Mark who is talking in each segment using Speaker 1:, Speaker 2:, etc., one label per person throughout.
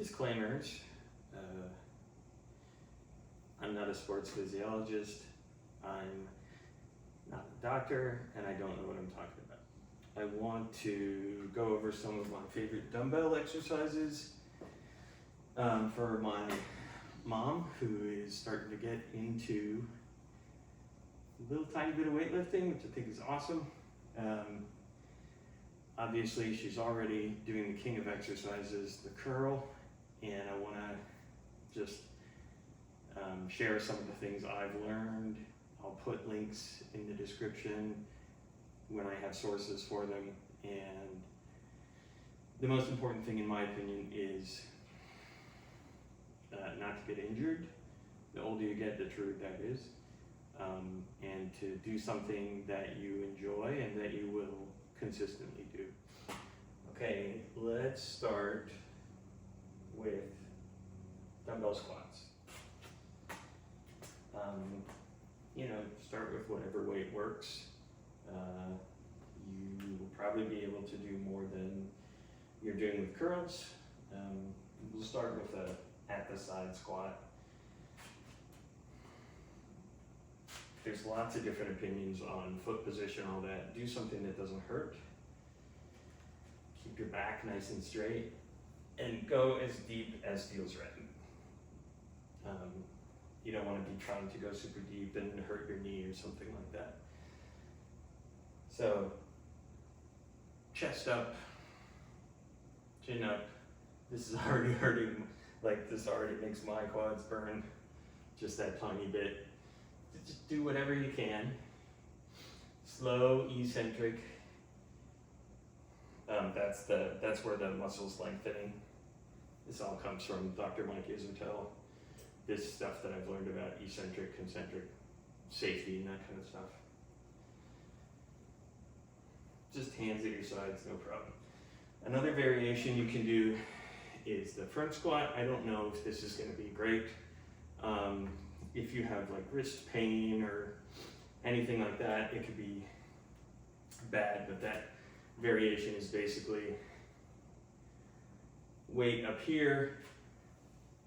Speaker 1: disclaimers. I'm not a sports physiologist, I'm not a doctor, and I don't know what I'm talking about. I want to go over some of my favorite dumbbell exercises for my mom, who is starting to get into a little tiny bit of weightlifting, which I think is awesome. Obviously, she's already doing the king of exercises, the curl, and I want to just share some of the things I've learned. I'll put links in the description when I have sources for them. And the most important thing, in my opinion, is not to get injured. The older you get, the truer that is. And to do something that you enjoy and that you will consistently do. Okay, let's start with dumbbell squats. Start with whatever weight works. You will probably be able to do more than you're doing with curls. We'll start with a at the side squat. There's lots of different opinions on foot position, all that. Do something that doesn't hurt. Keep your back nice and straight, and go as deep as feels right. You don't want to be trying to go super deep and hurt your knee or something like that. So, chest up, chin up. This is already hurting, this already makes my quads burn, just that tiny bit. Just do whatever you can. Slow, eccentric. That's where the muscle's lengthening. This all comes from Dr. Mike Isertel. This stuff that I've learned about eccentric, concentric, safety, and that kind of stuff. Just hands at your sides, no problem. Another variation you can do is the front squat. I don't know if this is going to be great. If you have wrist pain or anything like that, it could be bad, but that variation is basically weight up here,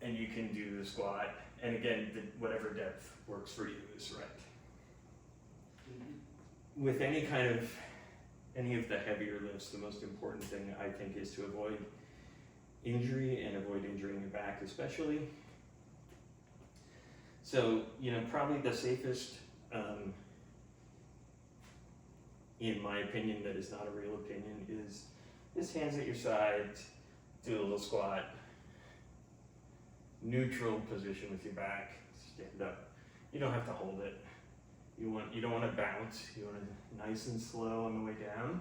Speaker 1: and you can do the squat, and again, whatever depth works for you is right. With any of the heavier lifts, the most important thing I think is to avoid injury and avoid injuring your back especially. So, probably the safest, in my opinion, that is not a real opinion, is just hands at your sides, do a little squat, neutral position with your back, stand up. You don't have to hold it. You don't want to bounce. You want to nice and slow on the way down,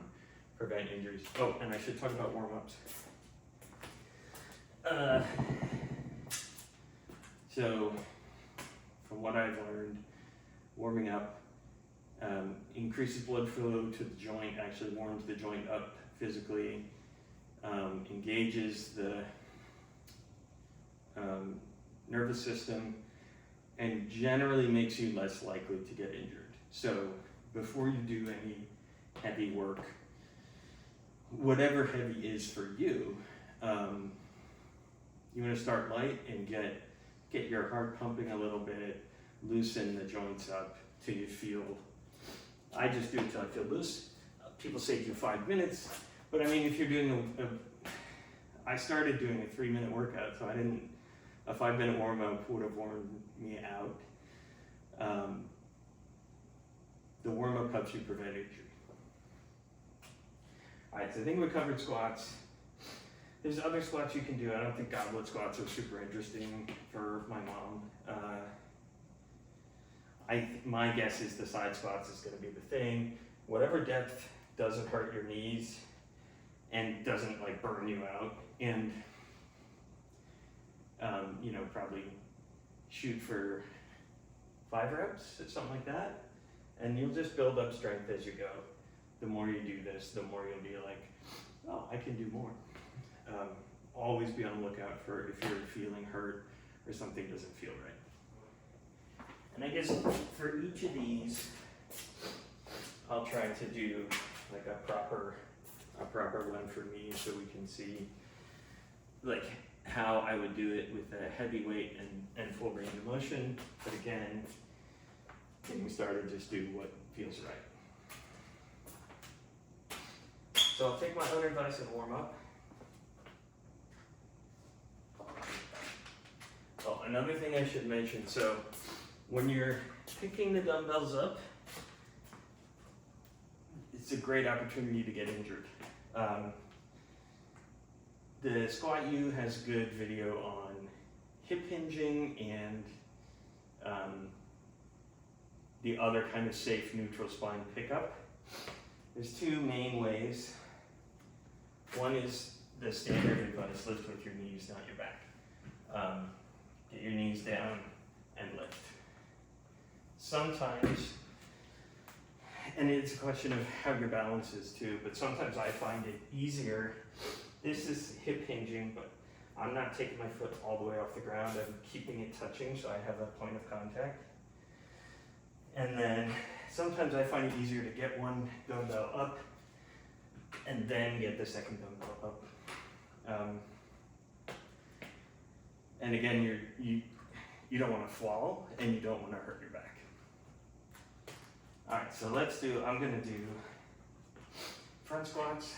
Speaker 1: prevent injuries. Oh, and I should talk about warm-ups. So, from what I've learned, warming up increases blood flow to the joint, actually warms the joint up physically, engages the nervous system, and generally makes you less likely to get injured. So before you do any heavy work, whatever heavy is for you, you want to start light and get your heart pumping a little bit, loosen the joints up till you feel, I just do it till I feel loose. People say do 5 minutes, but I mean, if you're doing I started doing a 3-minute workout, so a 5-minute warm-up would have worn me out. The warm-up helps you prevent injury. All right, so I think we covered squats. There's other squats you can do. I don't think goblet squats are super interesting for my mom. My guess is the side squats is going to be the thing. Whatever depth doesn't hurt your knees and doesn't burn you out, and probably shoot for 5 reps or something like that, and you'll just build up strength as you go. The more you do this, the more you'll be like, oh, I can do more. Always be on the lookout for if you're feeling hurt or something doesn't feel right. And I guess for each of these, I'll try to do a proper one for me, so we can see how I would do it with a heavy weight and full range of motion. But again, getting started, just do what feels right. So I'll take my other device and warm up. Oh, another thing I should mention, so when you're picking the dumbbells up, it's a great opportunity to get injured. The Squat U has good video on hip hinging and the other kind of safe neutral spine pickup. There's two main ways. One is the standard advice, lift with your knees, not your back. Get your knees down and lift. Sometimes, and it's a question of how your balance is too, but sometimes I find it easier. This is hip hinging, but I'm not taking my foot all the way off the ground. I'm keeping it touching so I have a point of contact. And then sometimes I find it easier to get one dumbbell up and then get the second dumbbell up. And again, you don't want to fall and you don't want to hurt your back. All right, so I'm gonna do front squats.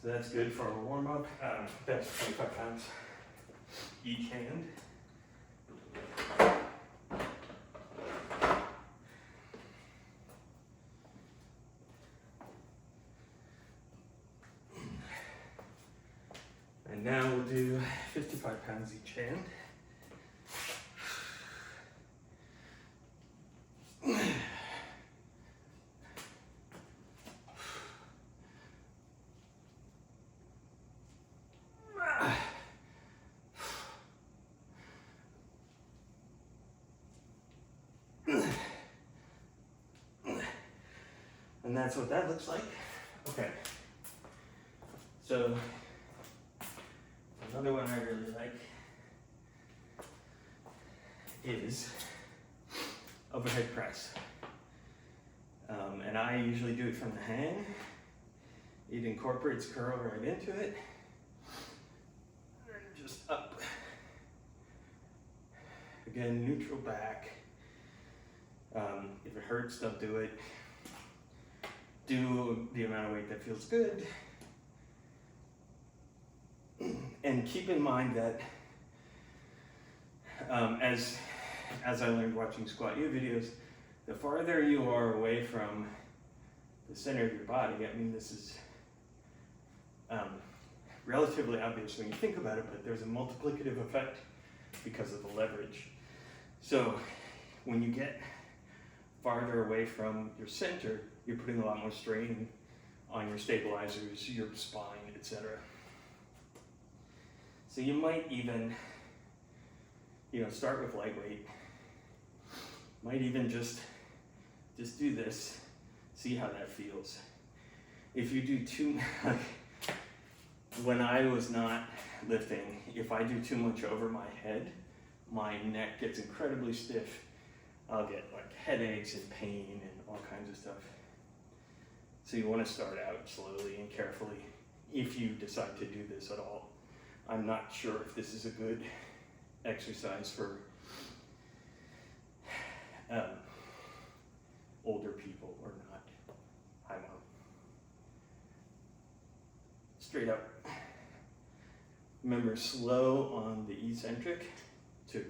Speaker 1: So that's good for a warm up. Bench 25 pounds each hand. And now we'll do 55 pounds each hand. And that's what that looks like. Okay. So another one I really like is overhead press. And I usually do it from the hang. It incorporates curl right into it. And just up. Again, neutral back. If it hurts, don't do it. Do the amount of weight that feels good. And keep in mind that as I learned watching Squat U videos, the farther you are away from the center of your body, I mean, this is relatively obvious when you think about it, but there's a multiplicative effect because of the leverage. So when you get farther away from your center, you're putting a lot more strain on your stabilizers, your spine, etc. So you might even, start with lightweight. Might even just do this, see how that feels. If you do too, like when I was not lifting, if I do too much over my head, my neck gets incredibly stiff. I'll get like headaches and pain and all kinds of stuff. So you want to start out slowly and carefully if you decide to do this at all. I'm not sure if this is a good exercise for older people or not. Hi, Mom. Straight up. Remember, slow on the eccentric to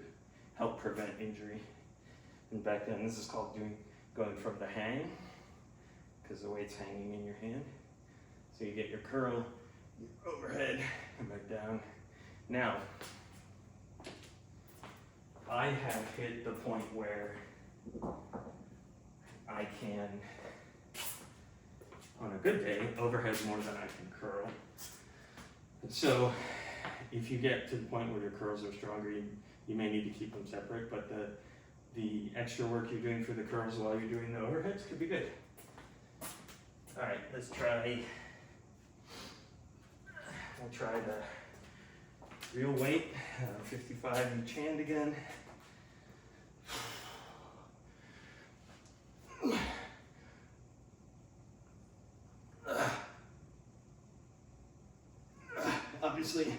Speaker 1: help prevent injury. And back then, this is called going from the hang, because the weight's hanging in your hand. So you get your curl, your overhead, and back down. Now, I have hit the point where I can, on a good day, overhead more than I can curl. So if you get to the point where your curls are stronger, you may need to keep them separate, but the extra work you're doing for the curls while you're doing the overheads could be good. All right, let's try I'll try the real weight, 55 each hand again. Obviously,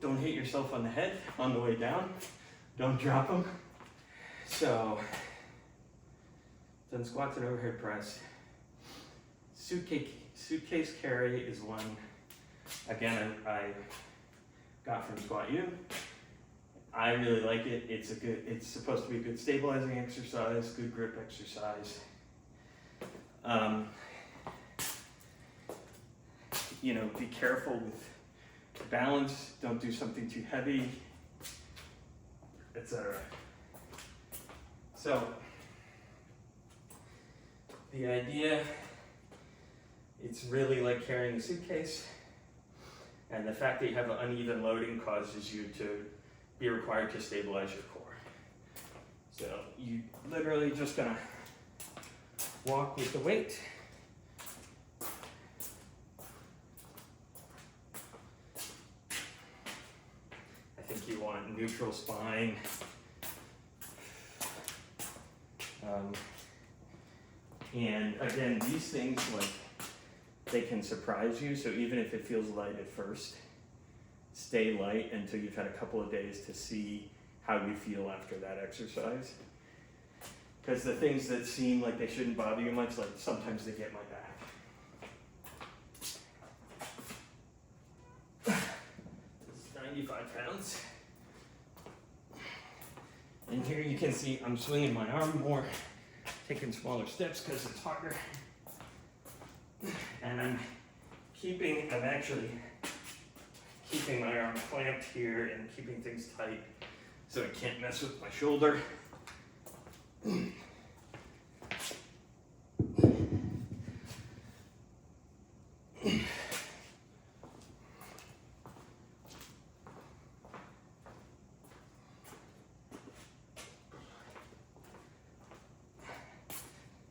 Speaker 1: don't hit yourself on the head on the way down. Don't drop them. So, done squats and overhead press. Suitcase carry is one, again, I got from Squat U. I really like it. It's supposed to be a good stabilizing exercise, good grip exercise. You know, be careful with balance. Don't do something too heavy, etc. So, the idea, it's really like carrying a suitcase, and the fact that you have an uneven loading causes you to be required to stabilize your core. So you literally just gonna walk with the weight. I think you want neutral spine. And again, these things, like, they can surprise you. So even if it feels light at first, stay light until you've had a couple of days to see how you feel after that exercise. Because the things that seem like they shouldn't bother you much, like sometimes they get my back. This is 95 pounds. And here you can see I'm swinging my arm more, taking smaller steps because it's harder. And I'm actually keeping my arm clamped here and keeping things tight so it can't mess with my shoulder.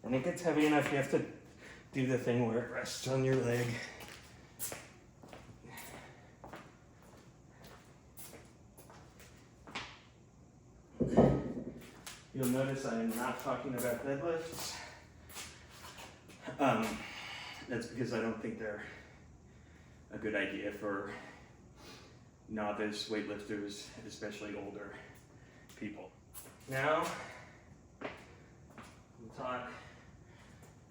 Speaker 1: And it gets heavy enough, you have to do the thing where it rests on your leg. You'll notice I am not talking about deadlifts. That's because I don't think they're a good idea for novice weightlifters, especially older people. Now, we'll talk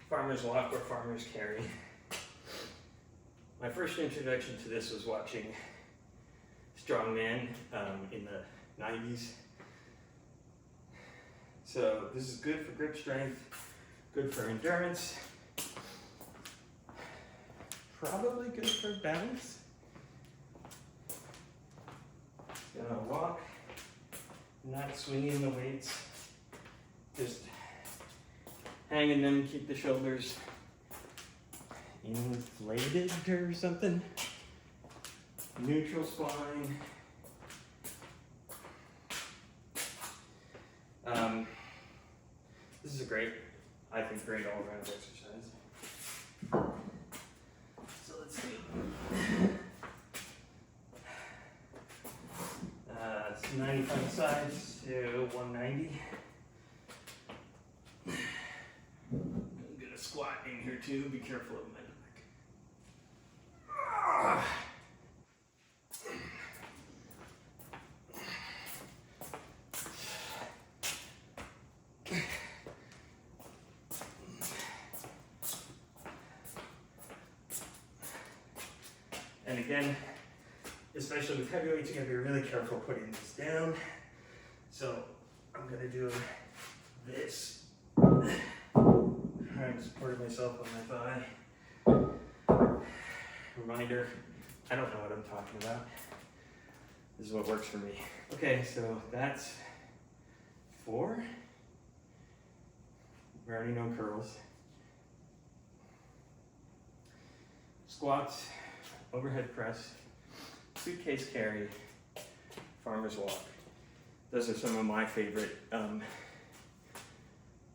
Speaker 1: farmer's walk or farmer's carry. My first introduction to this was watching Strongman in the 90s. So this is good for grip strength, good for endurance, probably good for balance. Gonna walk, not swinging the weights, just hanging them, keep the shoulders inflated or something. Neutral spine. This is a great, I think, great all-around exercise. So let's do it's 95 sides to 190. I'm gonna squat in here too. Be careful of my back. And again, especially with heavy weights, you gotta be really careful putting this down. So I'm gonna do this. I'm supporting myself on my thigh. Reminder, I don't know what I'm talking about. This is what works for me. Okay, so that's 4. We already know curls. Squats, overhead press, suitcase carry, farmer's walk. Those are some of my favorite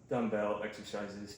Speaker 1: dumbbell exercises.